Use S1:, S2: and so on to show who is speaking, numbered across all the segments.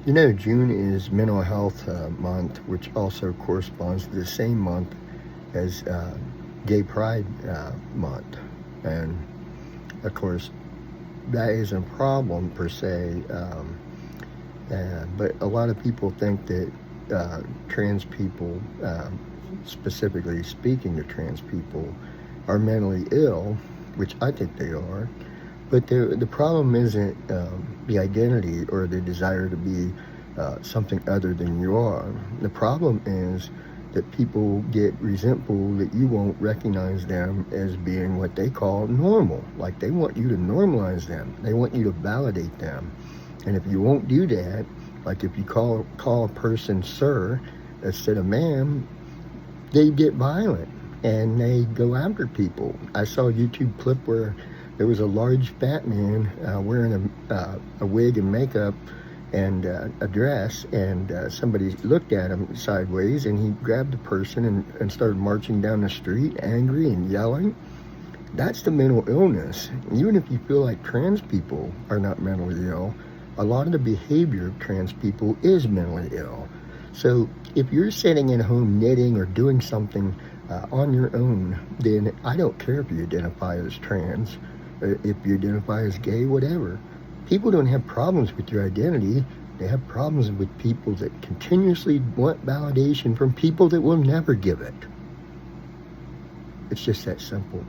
S1: You know, June is Mental Health Month, which also corresponds to the same month as Gay Pride Month. And of course, that isn't a problem per se, but a lot of people think that trans people, specifically speaking to trans people, are mentally ill, which I think they are. But the problem isn't the identity or the desire to be something other than you are. The problem is that people get resentful that you won't recognize them as being what they call normal. Like they want you to normalize them. They want you to validate them. And if you won't do that, like if you call a person sir instead of ma'am, they get violent and they go after people. I saw a YouTube clip where there was a large fat man wearing a wig and makeup and a dress, and somebody looked at him sideways, and he grabbed the person and started marching down the street angry and yelling. That's the mental illness. Even if you feel like trans people are not mentally ill, a lot of the behavior of trans people is mentally ill. So if you're sitting at home knitting or doing something on your own, then I don't care if you identify as trans, if you identify as gay, whatever. People don't have problems with your identity. They have problems with people that continuously want validation from people that will never give it. It's just that simple.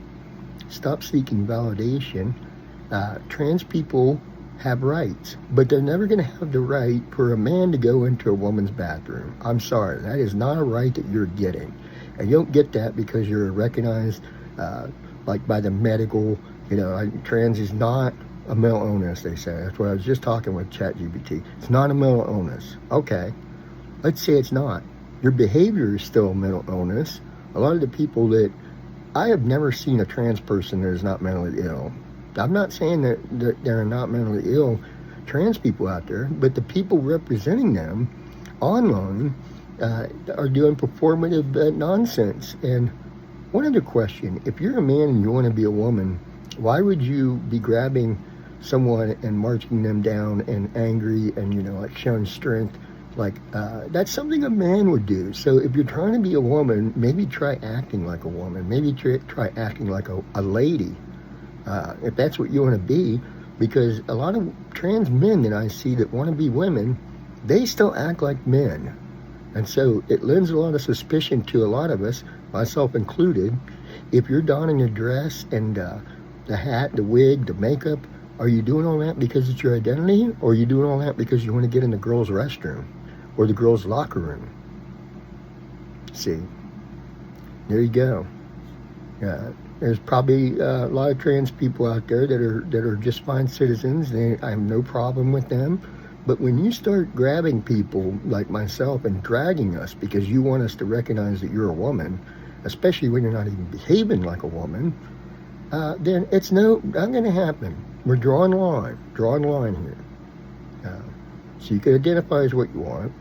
S1: Stop seeking validation. Trans people have rights, but they're never going to have the right for a man to go into a woman's bathroom. I'm sorry, that is not a right that you're getting. And you don't get that because you're recognized like by the medical, trans is not a mental illness, they say. That's what I was just talking with ChatGPT. It's not a mental illness. Okay, let's say it's not. Your behavior is still a mental illness. A lot of the people that I have never seen a trans person that is not mentally ill. I'm not saying that there are not mentally ill trans people out there, but the people representing them online are doing performative nonsense. And one other question, if you're a man and you want to be a woman, why would you be grabbing someone and marching them down and angry and, like showing strength? Like, that's something a man would do. So if you're trying to be a woman, maybe try acting like a woman. Maybe try acting like a lady, if that's what you want to be. Because a lot of trans men that I see that want to be women, they still act like men. And so it lends a lot of suspicion to a lot of us, myself included. If you're donning a dress and the hat, the wig, the makeup, are you doing all that because it's your identity? Or are you doing all that because you want to get in the girls' restroom or the girls' locker room? See, there you go. There's probably a lot of trans people out there that are just fine citizens. I have no problem with them. But when you start grabbing people like myself and dragging us because you want us to recognize that you're a woman, especially when you're not even behaving like a woman, then it's not going to happen. We're drawing line here. So you can identify as what you want.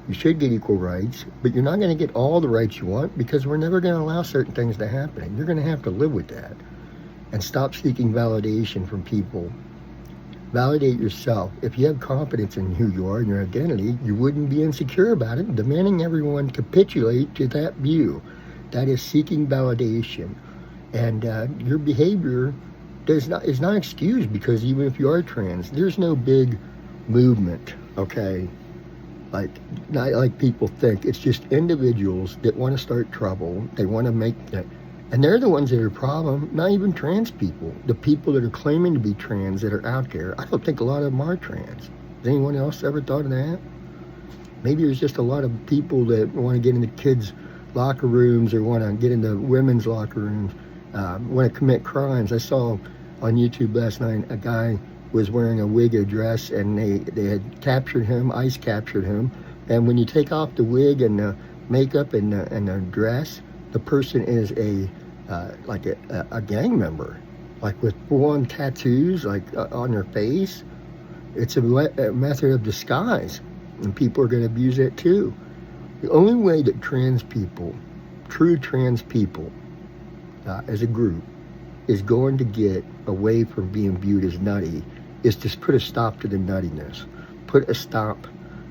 S1: You should get equal rights, but you're not going to get all the rights you want because we're never going to allow certain things to happen. You're going to have to live with that. And stop seeking validation from people. Validate yourself. If you have confidence in who you are and your identity, you wouldn't be insecure about it, demanding everyone capitulate to that view. That is seeking validation. And your behavior is not excused, because even if you are trans, there's no big movement, okay? Not like people think. It's just individuals that want to start trouble. They want to make that. And they're the ones that are a problem, not even trans people. The people that are claiming to be trans that are out there, I don't think a lot of them are trans. Has anyone else ever thought of that? Maybe there's just a lot of people that want to get into kids' locker rooms or want to get into women's locker rooms, want to commit crimes. I saw on YouTube last night a guy was wearing a wig or dress, and they had captured him, ICE captured him. And when you take off the wig and the makeup and the dress, the person is like a gang member, like with full-on tattoos, like on their face. It's a method of disguise, and people are going to abuse it too. The only way that trans people, true trans people, as a group, is going to get away from being viewed as nutty is to put a stop to the nuttiness. put a stop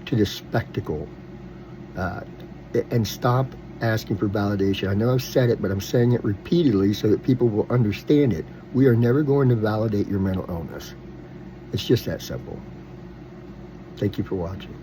S1: to this spectacle, uh, and stop asking for validation. I know I've said it, but I'm saying it repeatedly so that people will understand it. We are never going to validate your mental illness. It's just that simple. Thank you for watching.